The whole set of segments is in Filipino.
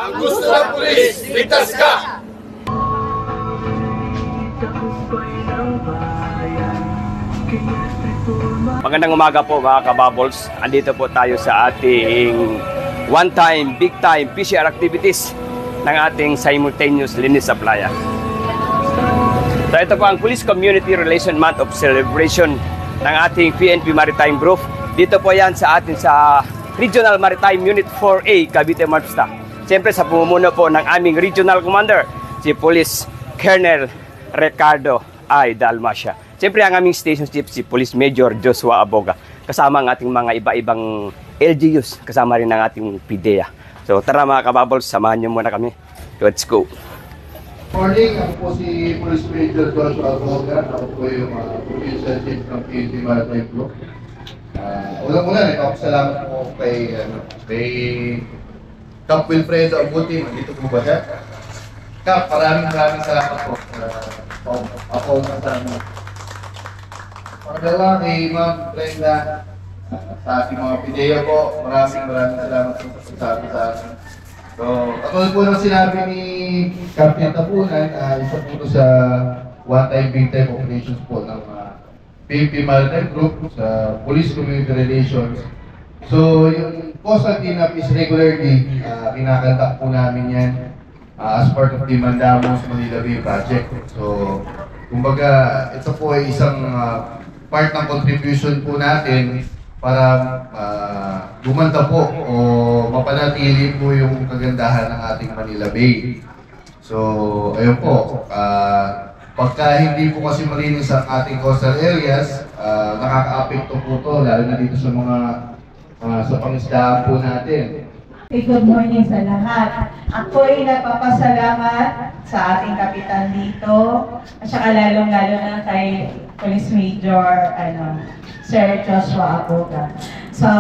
Ang gusto ng pulis, ligtas ka! Magandang umaga po mga kababols. Andito po tayo sa ating one-time, big-time PCR activities ng ating simultaneous linis supplier. So ito po ang Police Community Relation Month of Celebration ng ating PNP Maritime Group. Dito po yan sa atin sa Regional Maritime Unit 4A, Cavite Marpsta. Siyempre sa pumumuno po ng aming Regional Commander, si Police Colonel Ricardo I. Dalmacia. Siyempre ang aming Station Chief, si Police Major Joshua Aboga. Kasama ang ating mga iba-ibang LGUs, kasama rin ang ating PIDEA. So tara mga kababols, samahan niyo muna kami. Let's go! Morning, ako po si Police Major Joshua Aboga. Ako po yung Provincial Chief ng PNP Maritime Group. Unang-una, nagpapasalamat po kay Cap Wilfredo Abuti. Nandito po ba siya? Cap, maraming salamat po. Ako ang kasama. Pangalawa kay Ma'am Brenda, sa ating mga PIDEA po, maraming salamat po sa pagsabi sa akin. So, katulad po ng sinabi ni Captain Tapunan, isa po sa one-time, big-time operations po ng PNP Maritime Group sa Police Community Relations. So, yung coastal cleanup is regularly kinakanta po namin yan as part of the Mandamos Manila Bay Project. So, kumbaga, ito po ay isang part ng contribution po natin para gumanda po o mapanatili po yung kagandahan ng ating Manila Bay. So, ayun po, pagka hindi po kasi malinis ang ating coastal areas, nakaka-apekto po to, lalo na dito sa mga sa pangisdaan po natin. Good morning sa lahat. Ako ay nagpapasalamat sa ating kapitan dito at saka lalong-lalo na kay Police Major Sir Joshua Aboga sa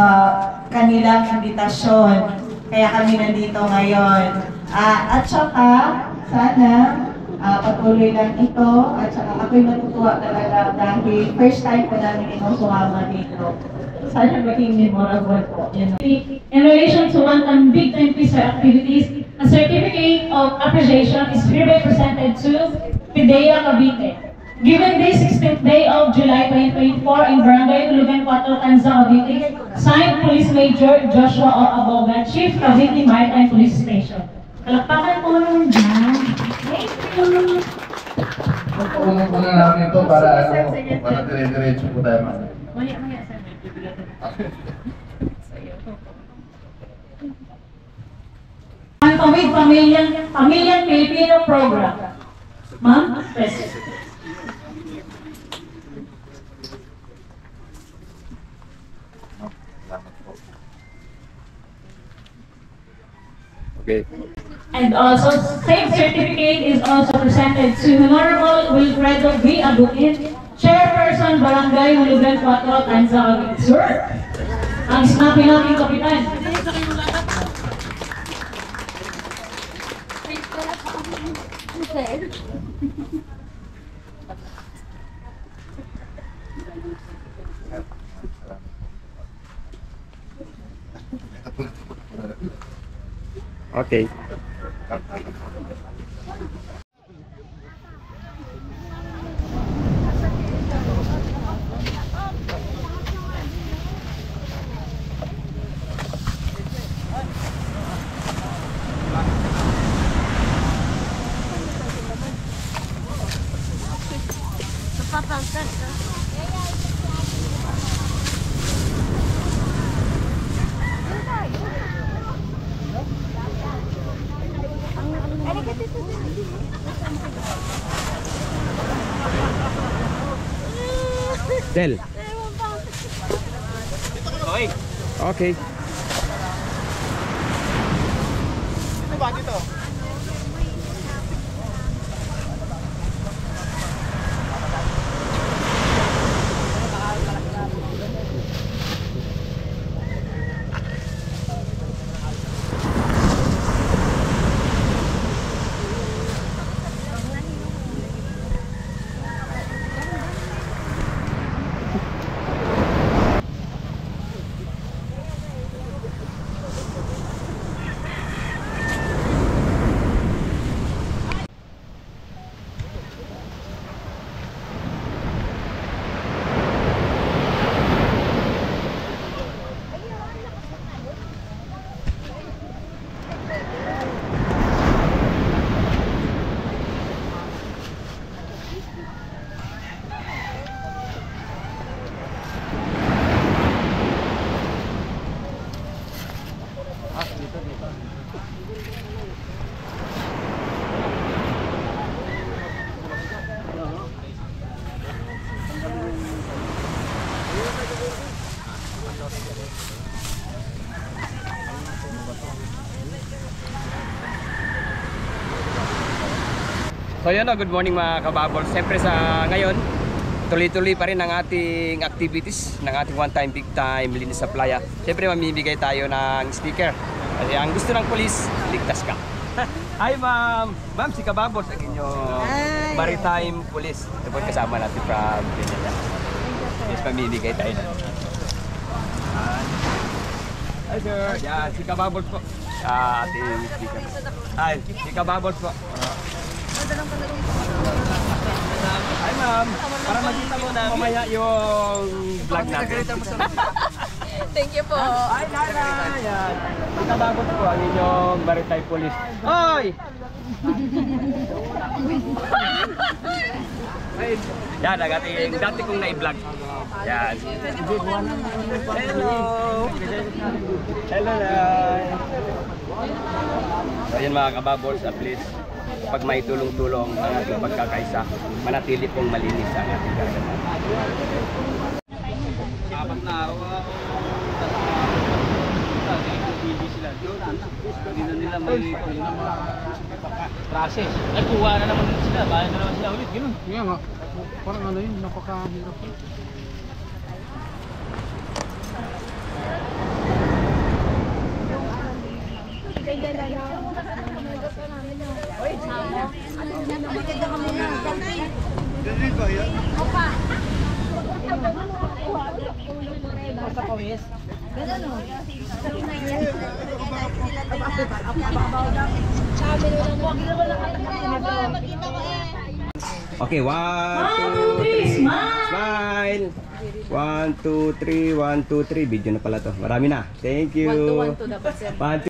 kanilang imbitasyon. Kaya kami nandito ngayon. At saka sana patuloy lang ito at saka ako'y natutuwa talaga dahil first time ko namin ito sumama dito. Sana maging memorable po. In relation to one-time big-time PCR activities, a certificate of appreciation is hereby presented to PIDEA Cavite. Given this 16th day of July 2024 in Barangay Tulugan 4, Tanza, Cavite, signed Police Major Joshua Aboga, Chief Cavite Maritime Police Station. Kalakpakan po naman dyan. Thank you! Pagpakunan po na namin ito para dire-diretso po tayo man. Maya, sir. Ang Pamilyang Pilipino Program. Ma'am, President. Okay. And also, same certificate is also presented to Honorable Wilfredo V. Abutin, Chairperson Barangay Hulugan 4, Tanza, Cavite. Sir, ang snappy natin kapitan. Okay. Del. Okay. Dito ba? Dito? So yun, good morning mga kababol. Siyempre sa ngayon, tuloy-tuloy pa rin ang ating activities ng ating one time, big time, linis sa playa. Siyempre mamimigay tayo ng sticker. Kasi ang gusto ng polis, ligtas ka. Hi ma'am! Ma'am, si Kababol sa inyong maritime police. Ito po kasama natin from Pinaya. Yes, mamimigay tayo na. Hi sir! Yan, si Kababol po. Ating sticker. Hi, si Kababol po. Hi ma'am, para makita mo na mamaya yung vlog natin. Thank you po. Hi Nana! Yan. Ikababot po ang inyong maritime police. Hoy! Yan, ang ating dati kong na-vlog. Yan. Hello! Hello Nay! So yan mga kababols, at least pag may tulong-tulong ang ating pagkakaisa, manatili pong malinis ang ating gagawin. Apat na araw sila doon, hindi na nila may process. Ay, kuha na naman sila, bayan na naman sila ulit, gano'n. Kaya nga, parang ano yun, napakahirap yun. Sa pawis. Okay, 1, 2, 3, smile! 1, 2, 3, 1, 2, 3. Video na pala to. Marami na. Thank you. 1 to 1 to dapat sir. 1,